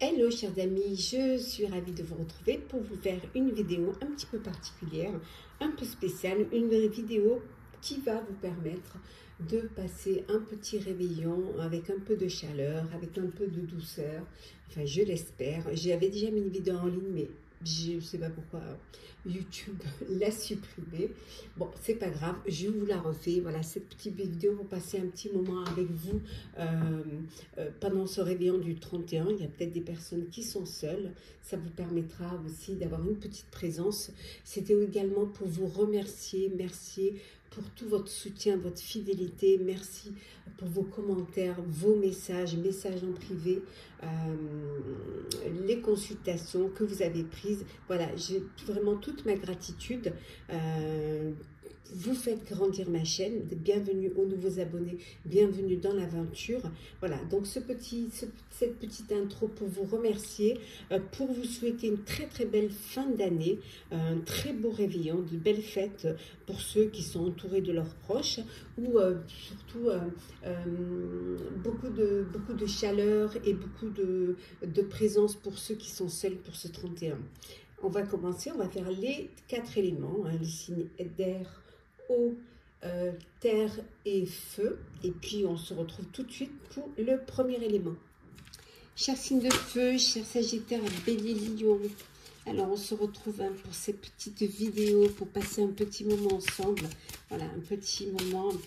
Hello chers amis, je suis ravie de vous retrouver pour vous faire une vidéo un petit peu particulière, un peu spéciale, une vidéo qui va vous permettre de passer un petit réveillon avec un peu de chaleur, avec un peu de douceur, enfin je l'espère. J'avais déjà mis une vidéo en ligne mais je ne sais pas pourquoi YouTube l'a supprimée. Bon, c'est pas grave, je vous la refais. Voilà, cette petite vidéo pour passer un petit moment avec vous pendant ce réveillon du 31. Il y a peut-être des personnes qui sont seules. Ça vous permettra aussi d'avoir une petite présence. C'était également pour vous remercier. Merci pour tout votre soutien, votre fidélité. Merci pour vos commentaires, vos messages en privé, les consultations que vous avez prises. Voilà, j'ai vraiment toute ma gratitude. Vous faites grandir ma chaîne. Bienvenue aux nouveaux abonnés, bienvenue dans l'aventure. Voilà, donc cette petite intro pour vous remercier, pour vous souhaiter une très belle fin d'année, un très beau réveillon, de belles fêtes pour ceux qui sont entourés de leurs proches, ou surtout beaucoup de chaleur et beaucoup de présence pour ceux qui sont seuls pour ce 31. On va commencer, on va faire les 4 éléments, hein, les signes d'air, eau, terre et feu. Et puis on se retrouve tout de suite pour le premier élément. Chers signes de feu, chers sagittaires, bélier, lion. Alors on se retrouve pour ces petites vidéos pour passer un petit moment ensemble. Voilà, un petit moment, un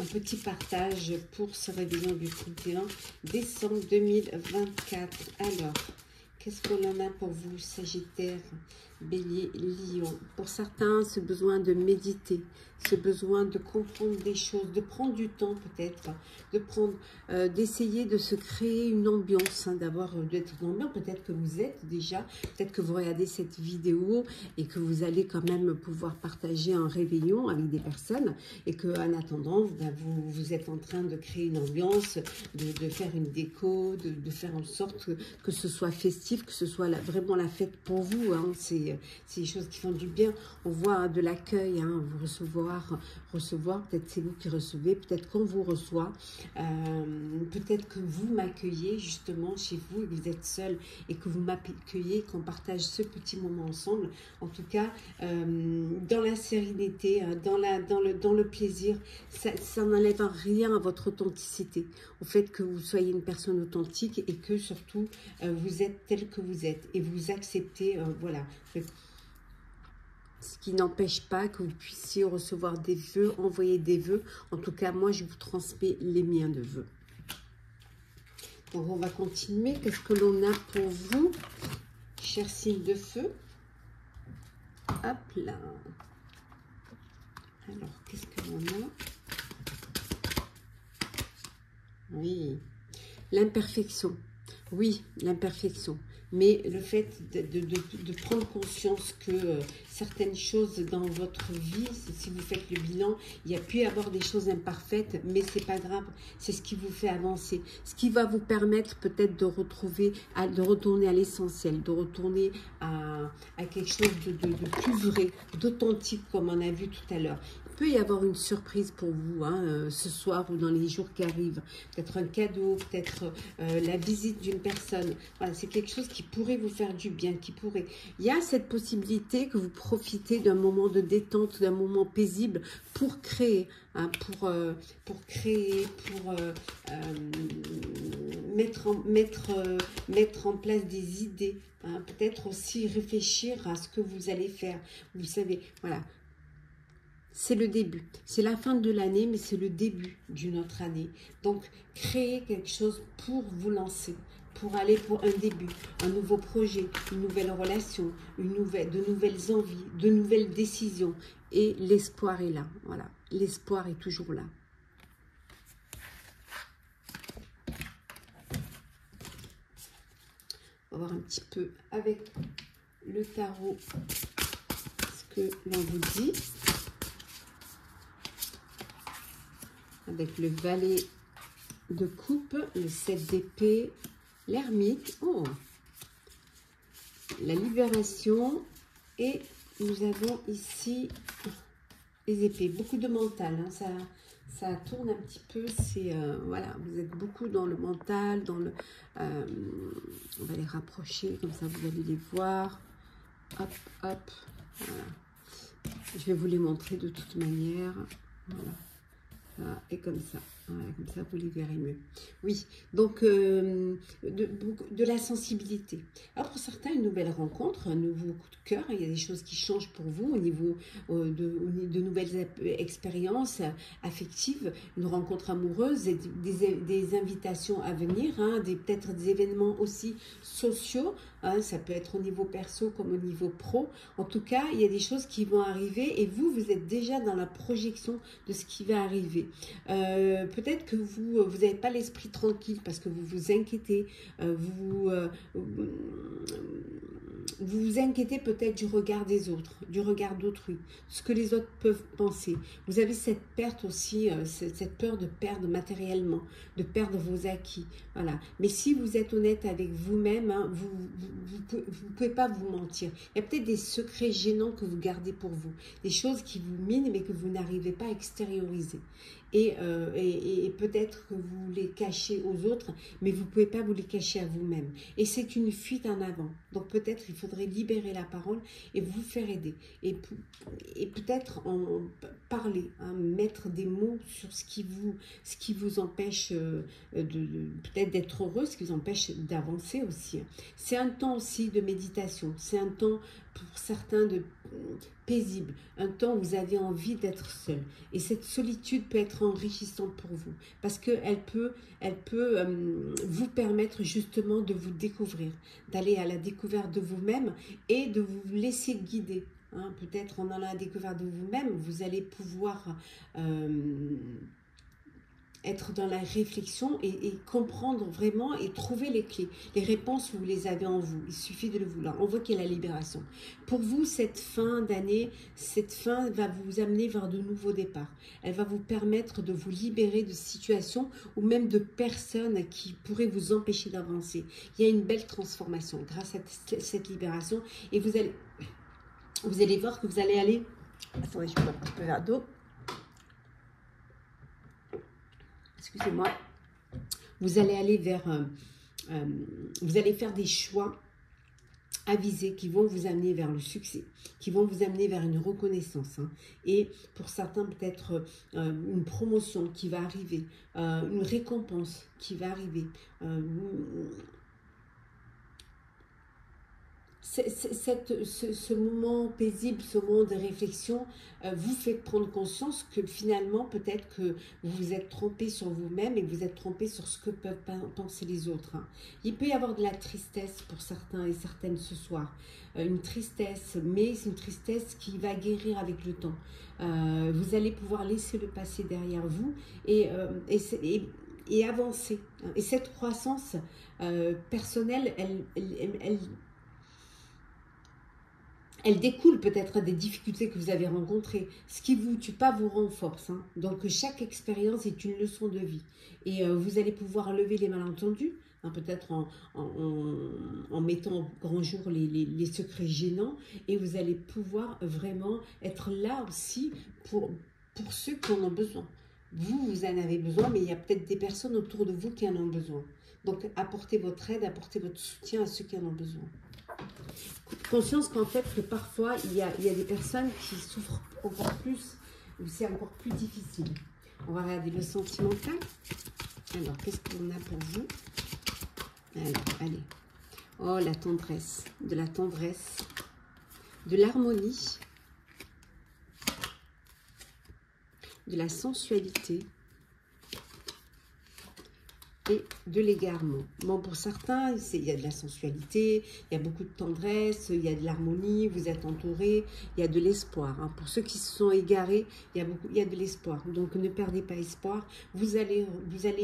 petit partage pour ce réveillon du 31 décembre 2024. Alors, qu'est-ce qu'on en a pour vous, Sagittaire, Bélier, Lion? Pour certains, ce besoin de méditer, ce besoin de comprendre des choses, de prendre du temps peut-être, d'essayer de se créer une ambiance, hein, d'être une ambiance. Peut-être que vous êtes déjà, peut-être que vous regardez cette vidéo et que vous allez quand même pouvoir partager un réveillon avec des personnes et qu'en attendant, ben, vous êtes en train de créer une ambiance, de faire une déco, de faire en sorte que ce soit festif, que ce soit vraiment la fête pour vous, hein. C'est des choses qui font du bien. On voit, hein, de l'accueil, hein, vous recevoir, peut-être c'est vous qui recevez, peut-être qu'on vous reçoit, peut-être que vous m'accueillez justement chez vous et que vous êtes seul et que vous m'accueillez, qu'on partage ce petit moment ensemble. En tout cas, dans la sérénité, hein, dans le plaisir, ça n'enlève rien à votre authenticité, au fait que vous soyez une personne authentique et que surtout vous êtes tel que vous êtes et vous acceptez, voilà. Ce qui n'empêche pas que vous puissiez recevoir des vœux, envoyer des vœux. En tout cas, moi, je vous transmets les miens de vœux. Donc, on va continuer. Qu'est-ce que l'on a pour vous, chers signes de feu? Hop là. Alors, qu'est-ce que l'on a? Oui, l'imperfection. Oui, l'imperfection. Mais le fait de prendre conscience que certaines choses dans votre vie, si vous faites le bilan, il y a pu y avoir des choses imparfaites, mais c'est pas grave. C'est ce qui vous fait avancer. Ce qui va vous permettre peut-être de retourner à l'essentiel, de retourner à quelque chose de plus vrai, d'authentique, comme on a vu tout à l'heure. Il peut y avoir une surprise pour vous, hein, ce soir ou dans les jours qui arrivent. Peut-être un cadeau, peut-être la visite d'une personne. Voilà, c'est quelque chose qui pourrait vous faire du bien, qui pourrait. Il y a cette possibilité que vous profitez d'un moment de détente, d'un moment paisible pour créer, hein, pour mettre en place des idées, hein, peut-être aussi réfléchir à ce que vous allez faire. Vous savez, voilà. C'est le début. C'est la fin de l'année, mais c'est le début d'une autre année. Donc, créez quelque chose pour vous lancer, pour aller pour un début, un nouveau projet, une nouvelle relation, de nouvelles envies, de nouvelles décisions. Et l'espoir est là. Voilà, l'espoir est toujours là. On va voir un petit peu avec le tarot ce que l'on vous dit. Avec le valet de coupe, le 7 d'épée, l'ermite, oh, la libération, et nous avons ici les épées, beaucoup de mental, hein, ça tourne un petit peu, c'est voilà, vous êtes beaucoup dans le mental, dans le on va les rapprocher, comme ça vous allez les voir. Hop, hop, voilà. Je vais vous les montrer de toute manière. Voilà. Voilà, et comme ça. Voilà, comme ça, vous les verrez mieux. Oui, donc de la sensibilité. Alors, pour certains, une nouvelle rencontre, un nouveau coup de cœur, il y a des choses qui changent pour vous au niveau de nouvelles expériences affectives, une rencontre amoureuse, des invitations à venir, hein, peut-être des événements aussi sociaux, hein, ça peut être au niveau perso comme au niveau pro. En tout cas, il y a des choses qui vont arriver et vous êtes déjà dans la projection de ce qui va arriver. Peut-être que vous n'avez pas l'esprit tranquille parce que vous vous inquiétez, vous vous inquiétez peut-être du regard des autres, du regard d'autrui, ce que les autres peuvent penser. Vous avez cette perte aussi, cette peur de perdre matériellement, de perdre vos acquis. Voilà. Mais si vous êtes honnête avec vous-même, hein, vous ne pouvez pas vous mentir. Il y a peut-être des secrets gênants que vous gardez pour vous, des choses qui vous minent mais que vous n'arrivez pas à extérioriser. Et peut-être que vous les cachez aux autres, mais vous ne pouvez pas vous les cacher à vous-même. Et c'est une fuite en avant. Donc peut-être il faudrait libérer la parole et vous faire aider. Et peut-être en parler, hein, mettre des mots sur ce qui vous empêche peut-être d'être heureux, ce qui vous empêche d'avancer aussi. C'est un temps aussi de méditation, c'est un temps pour certains de paisible, un temps où vous avez envie d'être seul. Et cette solitude peut être enrichissante pour vous parce qu'elle peut vous permettre justement de vous découvrir, d'aller à la découverte de vous-même et de vous laisser guider. Hein, peut-être en allant à la découverte de vous-même, vous allez pouvoir être dans la réflexion et comprendre vraiment et trouver les clés. Les réponses, vous les avez en vous. Il suffit de le vouloir. On voit qu'il y a la libération. Pour vous, cette fin d'année, cette fin va vous amener vers de nouveaux départs. Elle va vous permettre de vous libérer de situations ou même de personnes qui pourraient vous empêcher d'avancer. Il y a une belle transformation grâce à cette libération et vous allez voir que vous allez aller... Attendez, je prends un petit peu verre d'eau. Excusez-moi, vous allez aller vers, vous allez faire des choix avisés qui vont vous amener vers le succès, qui vont vous amener vers une reconnaissance. Hein. Et pour certains, peut-être une promotion qui va arriver, une récompense qui va arriver. Ce moment paisible, ce moment de réflexion vous fait prendre conscience que finalement peut-être que vous vous êtes trompé sur vous-même et que vous êtes trompé sur ce que peuvent penser les autres. Hein. Il peut y avoir de la tristesse pour certains et certaines ce soir. Une tristesse, mais c'est une tristesse qui va guérir avec le temps. Vous allez pouvoir laisser le passé derrière vous et avancer. Et cette croissance personnelle, elle découle peut-être des difficultés que vous avez rencontrées. Ce qui vous tue pas vous renforce. Hein. Donc, chaque expérience est une leçon de vie. Et vous allez pouvoir lever les malentendus, hein, peut-être en mettant au grand jour les secrets gênants. Et vous allez pouvoir vraiment être là aussi pour ceux qui en ont besoin. Vous en avez besoin, mais il y a peut-être des personnes autour de vous qui en ont besoin. Donc, apportez votre aide, apportez votre soutien à ceux qui en ont besoin. Conscience qu'en fait, que parfois, il y a des personnes qui souffrent encore plus, ou c'est encore plus difficile. On va regarder le sentimental. Alors, qu'est-ce qu'on a pour vous? Alors, allez. Oh, la tendresse, de l'harmonie, de la sensualité et de l'égarement. Bon, pour certains, il y a de la sensualité, il y a beaucoup de tendresse, il y a de l'harmonie, vous êtes entouré, il y a de l'espoir. Hein. Pour ceux qui se sont égarés, il y a de l'espoir. Donc, ne perdez pas espoir. Vous allez,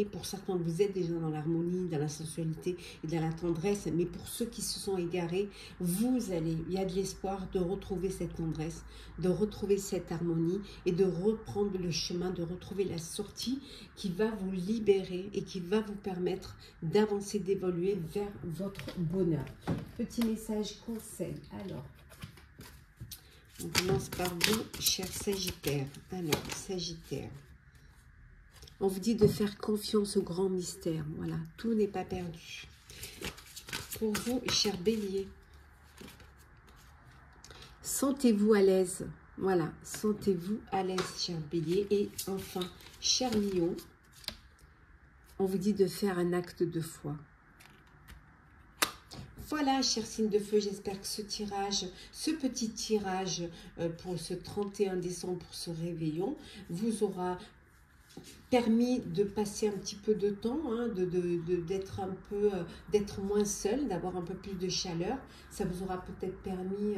pour certains, vous êtes déjà dans l'harmonie, dans la sensualité et dans la tendresse. Mais pour ceux qui se sont égarés, il y a de l'espoir de retrouver cette tendresse, de retrouver cette harmonie et de reprendre le chemin, de retrouver la sortie qui va vous libérer et qui va vous permettre d'avancer, d'évoluer vers votre bonheur. Petit message conseil. Alors, on commence par vous, cher Sagittaire. Alors, Sagittaire. On vous dit de faire confiance au grand mystère. Voilà, tout n'est pas perdu. Pour vous, cher Bélier, sentez-vous à l'aise. Voilà, sentez-vous à l'aise, cher Bélier. Et enfin, cher Lion, on vous dit de faire un acte de foi. Voilà, cher signe de feu, j'espère que ce tirage, ce petit tirage pour ce 31 décembre, pour ce réveillon, vous aura permis de passer un petit peu de temps, hein, d'être un peu, d'être moins seul, d'avoir un peu plus de chaleur. Ça vous aura peut-être permis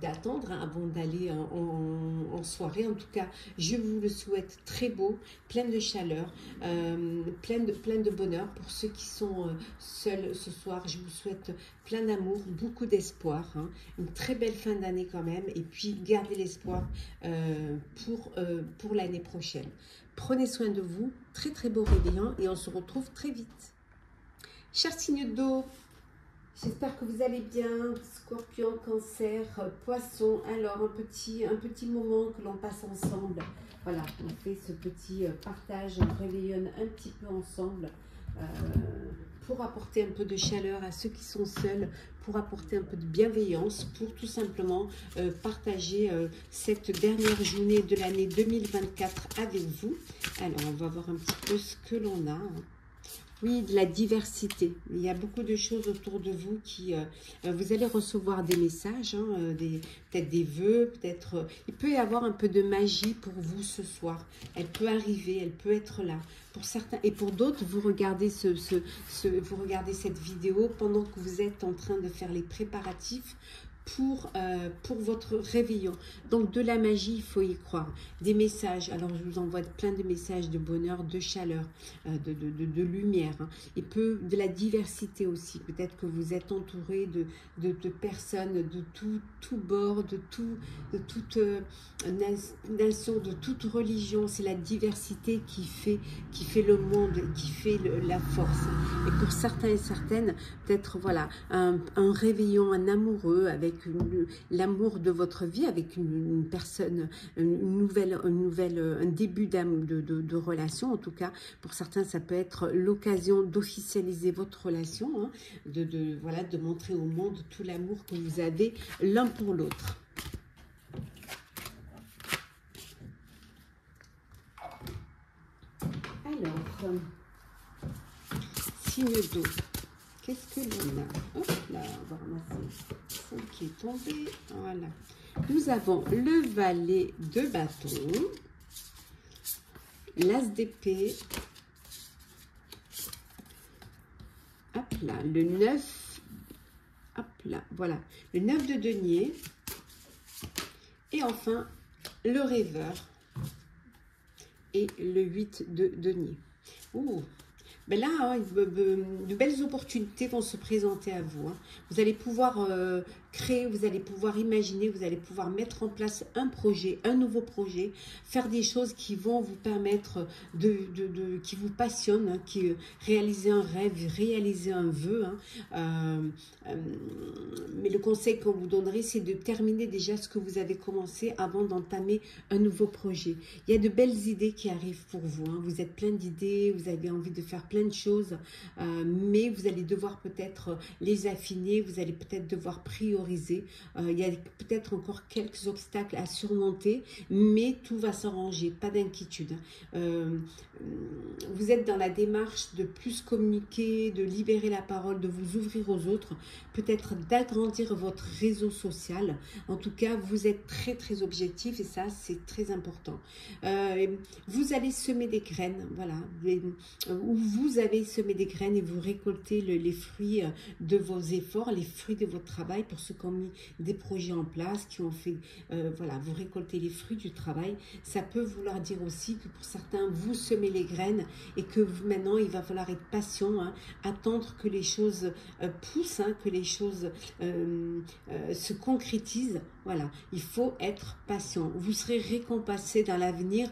d'attendre avant d'aller en soirée. En tout cas, je vous le souhaite très beau, plein de chaleur, plein de bonheur. Pour ceux qui sont seuls ce soir, je vous souhaite plein d'amour, beaucoup d'espoir, hein, une très belle fin d'année quand même, et puis gardez l'espoir pour l'année prochaine. Prenez soin de vous, très très beau réveillon et on se retrouve très vite. Chers signes d'eau, j'espère que vous allez bien, Scorpion, Cancer, Poisson. Alors un petit moment que l'on passe ensemble. Voilà, on fait ce petit partage, on réveillonne un petit peu ensemble pour apporter un peu de chaleur à ceux qui sont seuls, pour apporter un peu de bienveillance, pour tout simplement partager cette dernière journée de l'année 2024 avec vous. Alors, on va voir un petit peu ce que l'on a. Oui, de la diversité. Il y a beaucoup de choses autour de vous qui... vous allez recevoir des messages, hein, peut-être des vœux, peut-être... il peut y avoir un peu de magie pour vous ce soir. Elle peut arriver, elle peut être là. Pour certains et pour d'autres, vous regardez vous regardez cette vidéo pendant que vous êtes en train de faire les préparatifs pour votre réveillon. Donc de la magie, il faut y croire. Des messages, alors je vous envoie plein de messages de bonheur, de chaleur, de lumière. Hein. Il peut de la diversité aussi. Peut-être que vous êtes entouré de personnes de tout bord, de toute nation, de toute religion. C'est la diversité qui fait le monde, qui fait la force. Et pour certains et certaines, peut-être voilà un réveillon, un amoureux avec l'amour de votre vie, avec une personne, un début de relation. En tout cas, pour certains, ça peut être l'occasion d'officialiser votre relation, hein, voilà, de montrer au monde tout l'amour que vous avez l'un pour l'autre. Alors, signe d'eau. Qu'est-ce que l'on a? Hop là, on va ramasser celle qui est tombée. Voilà. Nous avons le valet de bâton, l'as d'épée, hop là, le 9, hop là, voilà, le 9 de denier, et enfin le rêveur et le 8 de denier. Ouh! Mais là, hein, de belles opportunités vont se présenter à vous. Hein. Vous allez pouvoir créer, vous allez pouvoir imaginer, vous allez pouvoir mettre en place un projet, un nouveau projet, faire des choses qui vont vous permettre qui vous passionnent, hein, qui réaliser un rêve, réaliser un vœu. Hein. Mais le conseil qu'on vous donnerait, c'est de terminer déjà ce que vous avez commencé avant d'entamer un nouveau projet. Il y a de belles idées qui arrivent pour vous. Hein. Vous êtes plein d'idées, vous avez envie de faire plein de choses, mais vous allez devoir peut-être les affiner, vous allez peut-être devoir prioriser. Il y a peut-être encore quelques obstacles à surmonter, mais tout va s'arranger, pas d'inquiétude. Vous êtes dans la démarche de plus communiquer, de libérer la parole, de vous ouvrir aux autres, peut-être d'agrandir votre réseau social. En tout cas, vous êtes très très objectif et ça c'est très important. Vous allez semer des graines, voilà, où vous avez semé des graines et vous récoltez les fruits de vos efforts, les fruits de votre travail. Pour ceux qui ont mis des projets en place, qui ont fait, voilà, vous récoltez les fruits du travail. Ça peut vouloir dire aussi que pour certains, vous semez les graines et que maintenant, il va falloir être patient, hein, attendre que les choses poussent, hein, que les choses se concrétisent. Voilà, il faut être patient. Vous serez récompensé dans l'avenir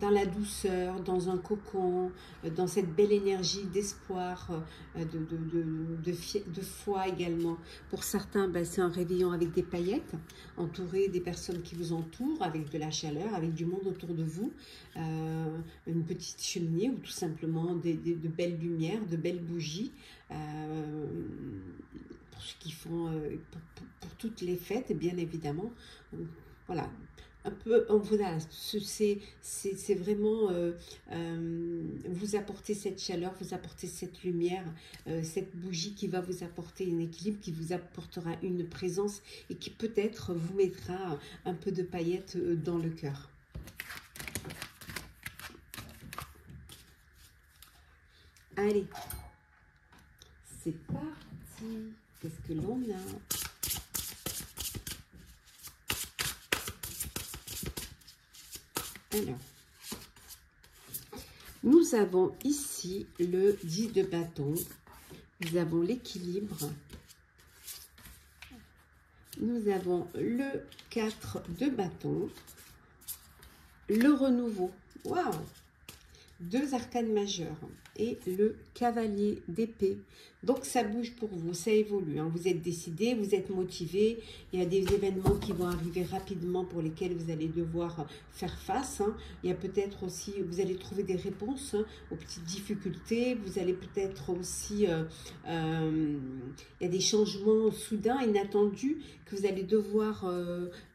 dans la douceur, dans un cocon, dans cette belle énergie d'espoir, de foi également. Pour certains, ben, c'est un réveillon avec des paillettes, entouré des personnes qui vous entourent, avec de la chaleur, avec du monde autour de vous, une petite cheminée ou tout simplement de belles lumières, de belles bougies. Pour ceux qui font, pour toutes les fêtes, bien évidemment. Voilà. Un peu, voilà, c'est vraiment vous apporter cette chaleur, vous apporter cette lumière, cette bougie qui va vous apporter un équilibre, qui vous apportera une présence et qui peut-être vous mettra un peu de paillettes dans le cœur. Allez, c'est parti. Qu'est-ce que l'on a ? Alors, nous avons ici le 10 de bâton, nous avons l'équilibre, nous avons le 4 de bâton, le renouveau, waouh, 2 arcanes majeures et le cavalier d'épée. Donc ça bouge pour vous, ça évolue, hein. Vous êtes décidé, vous êtes motivé, il y a des événements qui vont arriver rapidement pour lesquels vous allez devoir faire face, hein. Il y a peut-être aussi, vous allez trouver des réponses, hein, aux petites difficultés, vous allez peut-être aussi, il y a des changements soudains, inattendus, que vous allez devoir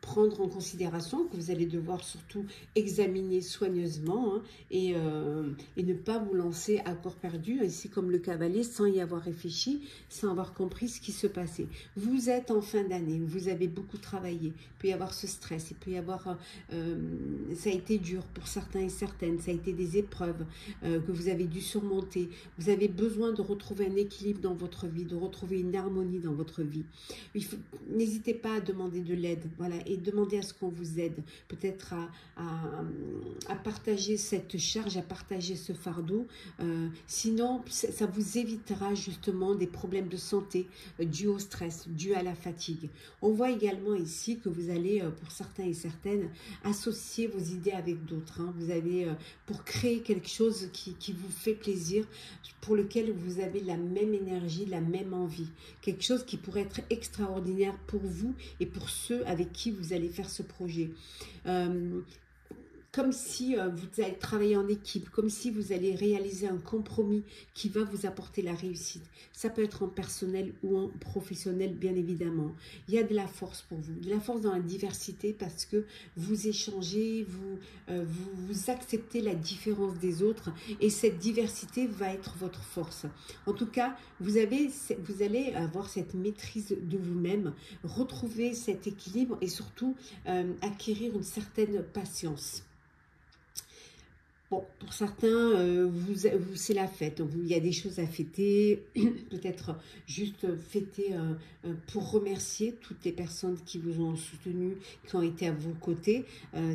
prendre en considération, que vous allez devoir surtout examiner soigneusement, hein, et ne pas vous lancer à corps perdu, ici comme le cavalier, sans y avoir réfléchi, sans avoir compris ce qui se passait. Vous êtes en fin d'année, vous avez beaucoup travaillé, il peut y avoir ce stress, il peut y avoir, ça a été dur pour certains et certaines, ça a été des épreuves que vous avez dû surmonter, vous avez besoin de retrouver un équilibre dans votre vie, de retrouver une harmonie dans votre vie. N'hésitez pas à demander de l'aide, voilà, et demander à ce qu'on vous aide, peut-être à partager cette charge, à partager ce fardeau, sinon ça vous évitera justement des problèmes de santé dus au stress, dus à la fatigue. On voit également ici que vous allez, pour certains et certaines, associer vos idées avec d'autres, hein. Vous allez, pour créer quelque chose qui vous fait plaisir, pour lequel vous avez la même énergie, la même envie, quelque chose qui pourrait être extraordinaire pour vous et pour ceux avec qui vous allez faire ce projet. Comme si vous allez travailler en équipe, comme si vous allez réaliser un compromis qui va vous apporter la réussite. Ça peut être en personnel ou en professionnel, bien évidemment. Il y a de la force pour vous, de la force dans la diversité parce que vous échangez, vous acceptez la différence des autres et cette diversité va être votre force. En tout cas, vous allez avoir cette maîtrise de vous-même, retrouver cet équilibre et surtout acquérir une certaine patience. Bon, pour certains, c'est la fête, donc il y a des choses à fêter, peut-être juste fêter pour remercier toutes les personnes qui vous ont soutenu, qui ont été à vos côtés.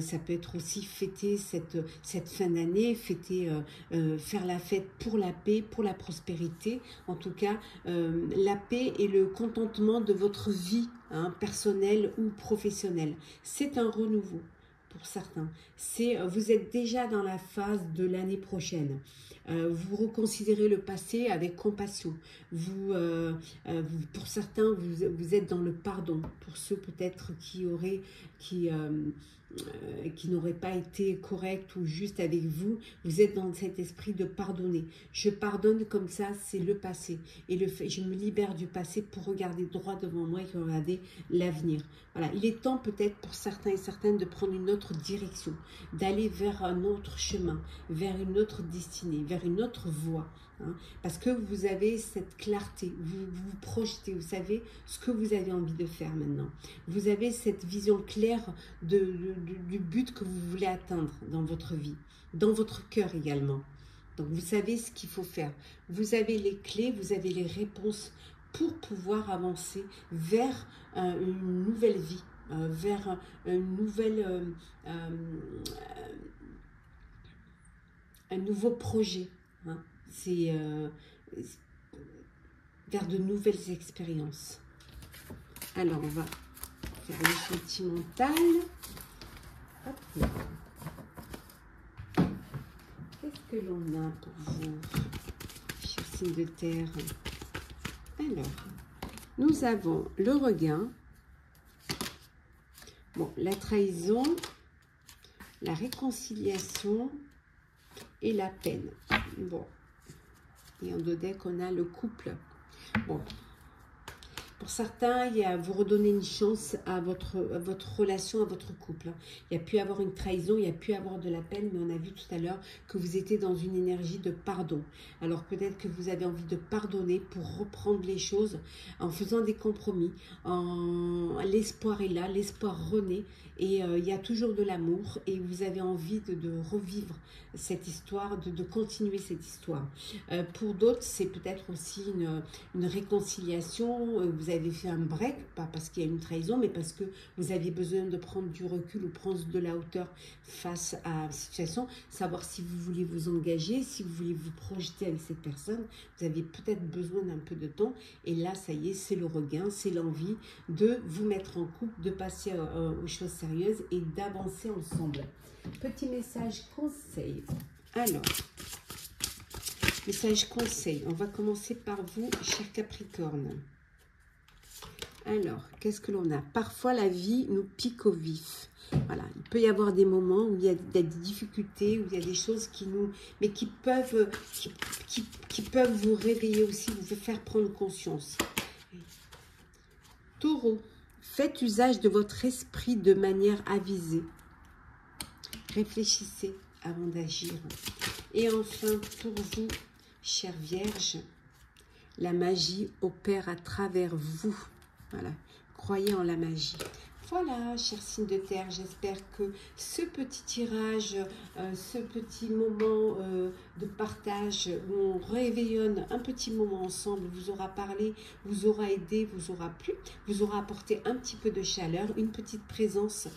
Ça peut être aussi fêter cette fin d'année, fêter, faire la fête pour la paix, pour la prospérité. En tout cas, la paix et le contentement de votre vie, hein, personnelle ou professionnelle. C'est un renouveau. Pour certains, vous êtes déjà dans la phase de l'année prochaine. Vous reconsidérez le passé avec compassion. Pour certains, vous êtes dans le pardon. Pour ceux peut-être qui n'auraient pas été corrects ou juste avec vous, vous êtes dans cet esprit de pardonner. Je pardonne comme ça, c'est le passé. Et je me libère du passé pour regarder droit devant moi et regarder l'avenir. Voilà, il est temps peut-être pour certains et certaines de prendre une autre direction, d'aller vers un autre chemin, vers une autre destinée, vers une autre voie. Hein, parce que vous avez cette clarté, vous vous projetez, vous savez ce que vous avez envie de faire maintenant. Vous avez cette vision claire du but que vous voulez atteindre dans votre vie, dans votre cœur également. Donc vous savez ce qu'il faut faire. Vous avez les clés, vous avez les réponses pour pouvoir avancer vers une nouvelle vie, vers une nouvelle, un nouveau projet. Hein. C'est vers de nouvelles expériences. Alors, on va faire le petit mental. Hop. que l'on a pour vous, chers signes de terre? Alors, nous avons le regain, bon, la trahison, la réconciliation et la peine. Bon, et en deux decks, on a le couple. Bon, pour certains, vous redonnez une chance à votre relation, à votre couple. Il y a pu avoir une trahison, il y a pu avoir de la peine, mais on a vu tout à l'heure que vous étiez dans une énergie de pardon. Alors peut-être que vous avez envie de pardonner pour reprendre les choses en faisant des compromis. L'espoir est là, l'espoir renaît et il y a toujours de l'amour et vous avez envie de revivre cette histoire, de continuer cette histoire. Pour d'autres, c'est peut-être aussi une réconciliation. Vous avez fait un break, pas parce qu'il y a une trahison, mais parce que vous aviez besoin de prendre du recul ou prendre de la hauteur face à la situation, savoir si vous voulez vous engager, si vous voulez vous projeter avec cette personne. Vous avez peut-être besoin d'un peu de temps et là, ça y est, c'est le regain, c'est l'envie de vous mettre en couple, de passer aux choses sérieuses et d'avancer ensemble. Petit message conseil. Alors, message conseil, on va commencer par vous, cher Capricorne. Alors, qu'est-ce que l'on a? Parfois, la vie nous pique au vif. Voilà, il peut y avoir des moments où il y a des difficultés, où il y a des choses mais qui peuvent vous réveiller aussi, vous faire prendre conscience. Taureau, faites usage de votre esprit de manière avisée. Réfléchissez avant d'agir. Et enfin, pour vous, chère Vierge, la magie opère à travers vous. Voilà, croyez en la magie. Voilà, chers signes de terre, j'espère que ce petit tirage, ce petit moment de partage où on réveillonne un petit moment ensemble vous aura parlé, vous aura aidé, vous aura plu, vous aura apporté un petit peu de chaleur, une petite présence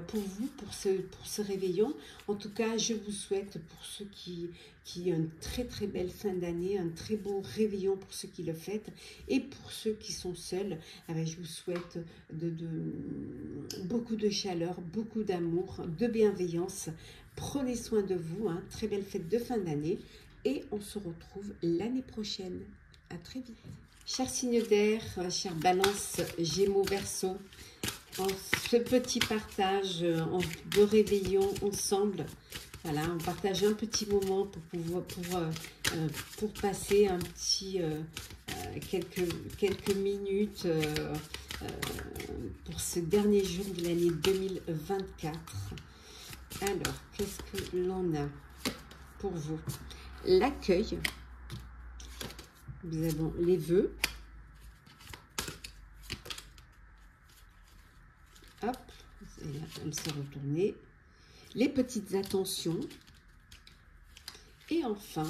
pour vous, pour ce réveillon. En tout cas, je vous souhaite pour ceux qui ont une très très belle fin d'année, un très beau réveillon pour ceux qui le fêtent et pour ceux qui sont seuls, je vous souhaite beaucoup de chaleur, beaucoup d'amour, de bienveillance. Prenez soin de vous, hein. Très belle fête de fin d'année et on se retrouve l'année prochaine. À très vite. Chers signes d'air, chers Balance, Gémeaux, Verseau, en ce petit partage de réveillon ensemble. Voilà, on partage un petit moment pour passer un petit quelques minutes pour ce dernier jour de l'année 2024. Alors, qu'est-ce que l'on a pour vous? L'accueil. Nous avons les vœux. Hop, elle s'est retournée. Les petites attentions. Et enfin,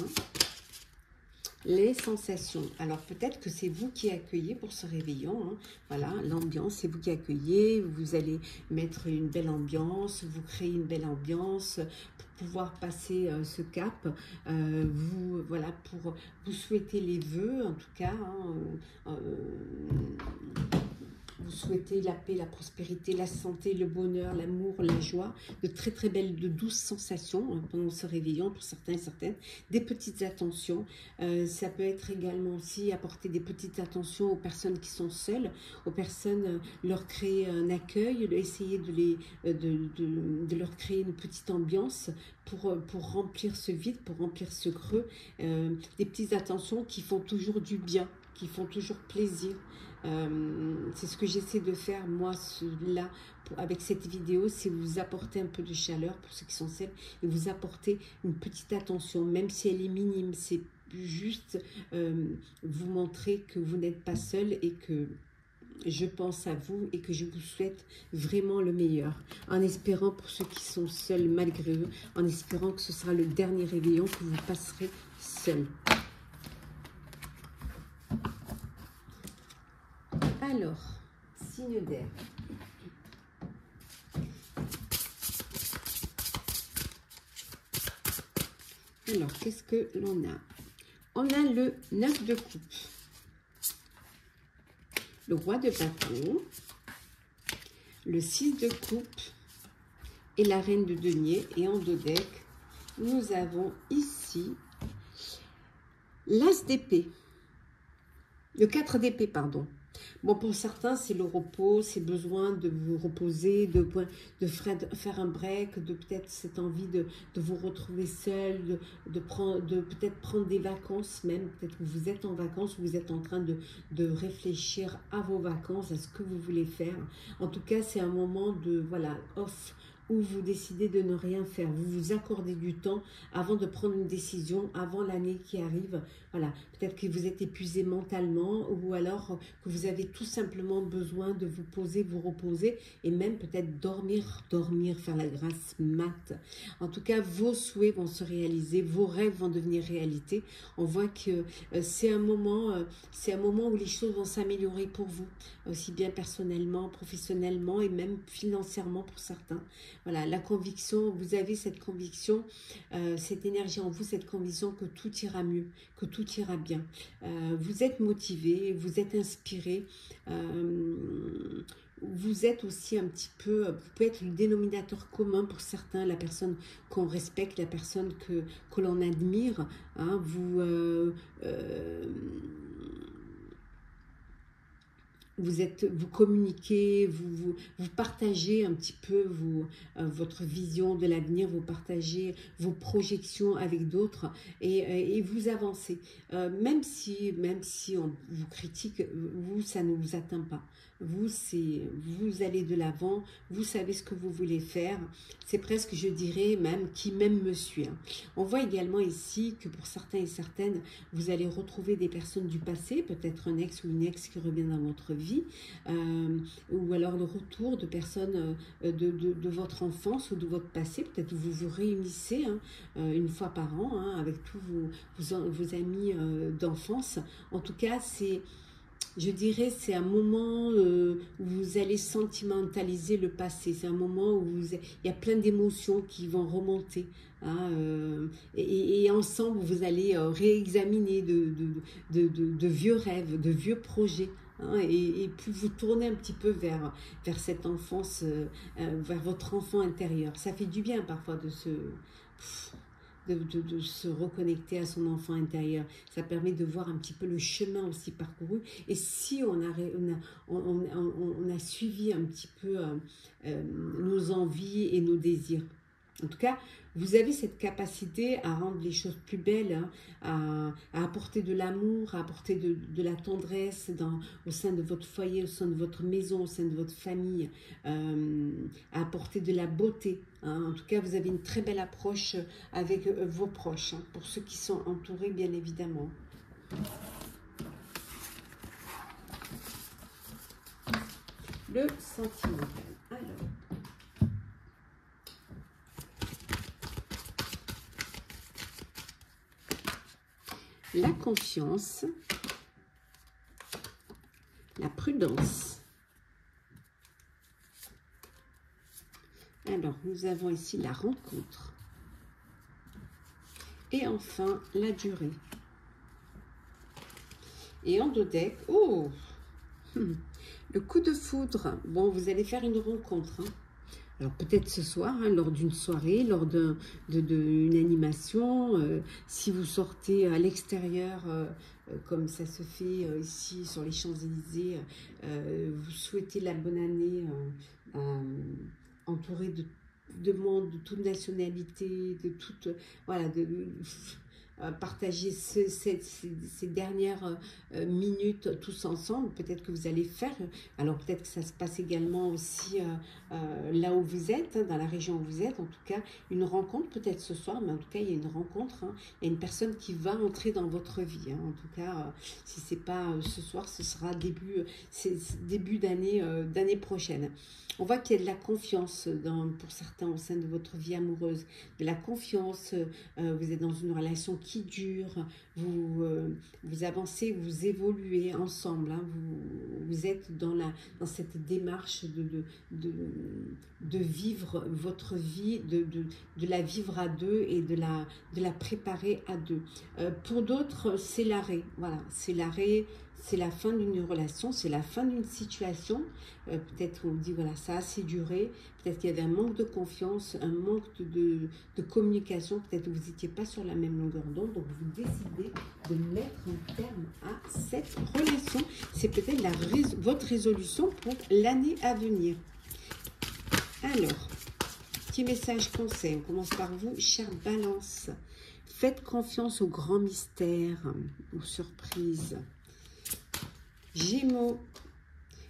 les sensations. Alors peut-être que c'est vous qui accueillez pour ce réveillon. Hein. Voilà, l'ambiance, c'est vous qui accueillez. Vous allez mettre une belle ambiance, vous créez une belle ambiance pour pouvoir passer ce cap. Voilà, pour vous souhaiter les vœux, en tout cas. Hein, vous souhaitez la paix, la prospérité, la santé, le bonheur, l'amour, la joie, de très très belles, de douces sensations hein, pendant ce réveillon pour certains et certaines, des petites attentions. Ça peut être également aussi apporter des petites attentions aux personnes qui sont seules, aux personnes, leur créer un accueil, essayer de leur créer une petite ambiance pour remplir ce vide, pour remplir ce creux, des petites attentions qui font toujours du bien, qui font toujours plaisir. C'est ce que j'essaie de faire moi là avec cette vidéo, c'est vous apporter un peu de chaleur pour ceux qui sont seuls et vous apporter une petite attention, même si elle est minime, c'est juste vous montrer que vous n'êtes pas seul et que je pense à vous et que je vous souhaite vraiment le meilleur, en espérant pour ceux qui sont seuls malgré eux, en espérant que ce sera le dernier réveillon que vous passerez seul. Alors, signe d'air. Alors, qu'est-ce que l'on a? On a le 9 de coupe, le roi de bâton, le 6 de coupe et la reine de denier. Et en deux decks, nous avons ici ici l'As d'épée. Le 4 d'épée, pardon. Bon, pour certains, c'est le repos, c'est besoin de vous reposer, de faire un break, de peut-être cette envie de vous retrouver seul, de peut-être prendre des vacances même, peut-être que vous êtes en vacances, vous êtes en train de réfléchir à vos vacances, à ce que vous voulez faire. En tout cas, c'est un moment de, voilà, off, où vous décidez de ne rien faire. Vous vous accordez du temps avant de prendre une décision, avant l'année qui arrive. Voilà, peut-être que vous êtes épuisé mentalement ou alors que vous avez tout simplement besoin de vous poser, vous reposer et même peut-être dormir, faire la grasse mat. En tout cas, vos souhaits vont se réaliser, vos rêves vont devenir réalité. On voit que c'est un moment où les choses vont s'améliorer pour vous, aussi bien personnellement, professionnellement et même financièrement pour certains. Voilà, la conviction, vous avez cette conviction, cette énergie en vous, cette conviction que tout ira mieux, que tout ira bien. Vous êtes motivé, vous êtes inspiré, vous êtes aussi un petit peu, vous pouvez être le dénominateur commun pour certains, la personne qu'on respecte, la personne que l'on admire. Hein, vous communiquez, vous partagez un petit peu votre vision de l'avenir, vous partagez vos projections avec d'autres et vous avancez. Même si on vous critique, vous, ça ne vous atteint pas. Vous allez de l'avant, vous savez ce que vous voulez faire. C'est presque, je dirais, même qui même me suit. Hein. On voit également ici que pour certains et certaines, vous allez retrouver des personnes du passé, peut-être un ex ou une ex qui revient dans votre vie, ou alors le retour de personnes de votre enfance ou de votre passé. Peut-être vous vous réunissez une fois par an avec tous vos amis d'enfance. En tout cas, je dirais, c'est un moment où vous allez sentimentaliser le passé. C'est un moment où il y a plein d'émotions qui vont remonter. Et ensemble, vous allez réexaminer de vieux rêves, de vieux projets. Et puis vous tournez un petit peu vers cette enfance, vers votre enfant intérieur. Ça fait du bien parfois de se reconnecter à son enfant intérieur. Ça permet de voir un petit peu le chemin aussi parcouru. Et si on a suivi un petit peu nos envies et nos désirs. En tout cas, vous avez cette capacité à rendre les choses plus belles, à apporter de l'amour, à apporter de la tendresse au sein de votre foyer, au sein de votre maison, au sein de votre famille, à apporter de la beauté. En tout cas, vous avez une très belle approche avec vos proches, pour ceux qui sont entourés, bien évidemment. Le sentimental. Alors. La confiance, la prudence. Alors, nous avons ici la rencontre. Et enfin, la durée. Et en dos deck, le coup de foudre. Bon, vous allez faire une rencontre. Alors peut-être ce soir, lors d'une soirée, lors d'une animation, si vous sortez à l'extérieur, comme ça se fait ici sur les Champs-Élysées, vous souhaitez la bonne année entouré de monde, de toute nationalité, de toute... Voilà, partager ces dernières minutes tous ensemble, peut-être que vous allez faire, alors peut-être que ça se passe également aussi là où vous êtes, dans la région où vous êtes, en tout cas une rencontre peut-être ce soir, mais en tout cas il y a une rencontre, il y a une personne qui va entrer dans votre vie, en tout cas si c'est pas ce soir, ce sera début d'année prochaine. On voit qu'il y a de la confiance pour certains au sein de votre vie amoureuse, de la confiance, vous êtes dans une relation qui dure, vous avancez, vous évoluez ensemble, vous êtes dans cette démarche de vivre votre vie, de la vivre à deux et de la préparer à deux. Pour d'autres, c'est l'arrêt, voilà, c'est l'arrêt. c'est la fin d'une relation, c'est la fin d'une situation. Peut-être on dit, voilà, ça a assez duré. Peut-être qu'il y avait un manque de confiance, un manque de communication. Peut-être que vous n'étiez pas sur la même longueur d'onde. Donc, vous décidez de mettre un terme à cette relation. C'est peut-être votre résolution pour l'année à venir. Alors, petit message conseil. On commence par vous, chère Balance. Faites confiance aux grands mystères, aux surprises. Gémeaux,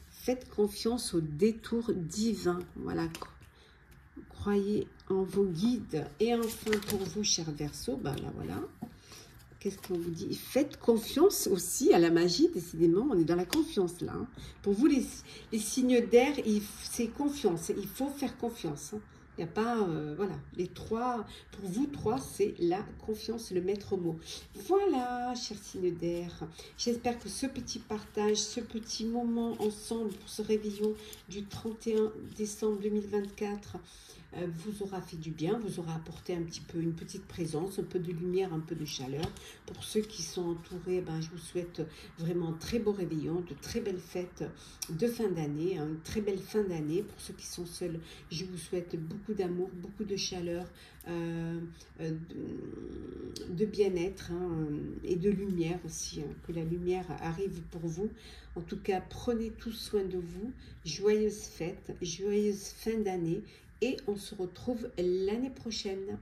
faites confiance aux détours divins. Voilà, croyez en vos guides. Et enfin, pour vous, cher Verseau, ben là, voilà. Qu'est-ce qu'on vous dit? Faites confiance aussi à la magie, décidément. On est dans la confiance, là. Hein. Pour vous, les signes d'air, c'est confiance. Il faut faire confiance. Hein. Il n'y a pas, voilà, les trois, pour vous trois, c'est la confiance, le maître mot. Voilà, chers signes d'air, j'espère que ce petit partage, ce petit moment ensemble pour ce réveillon du 31 décembre 2024 vous aura fait du bien, vous aura apporté un petit peu, une petite présence, un peu de lumière, un peu de chaleur. Pour ceux qui sont entourés, ben, je vous souhaite vraiment un très beau réveillon, de très belles fêtes de fin d'année, hein, une très belle fin d'année. Pour ceux qui sont seuls, je vous souhaite beaucoup d'amour, beaucoup de chaleur, de bien-être hein, et de lumière aussi, hein, que la lumière arrive pour vous. En tout cas, prenez tous soin de vous. Joyeuses fêtes, joyeuse fin d'année et on se retrouve l'année prochaine.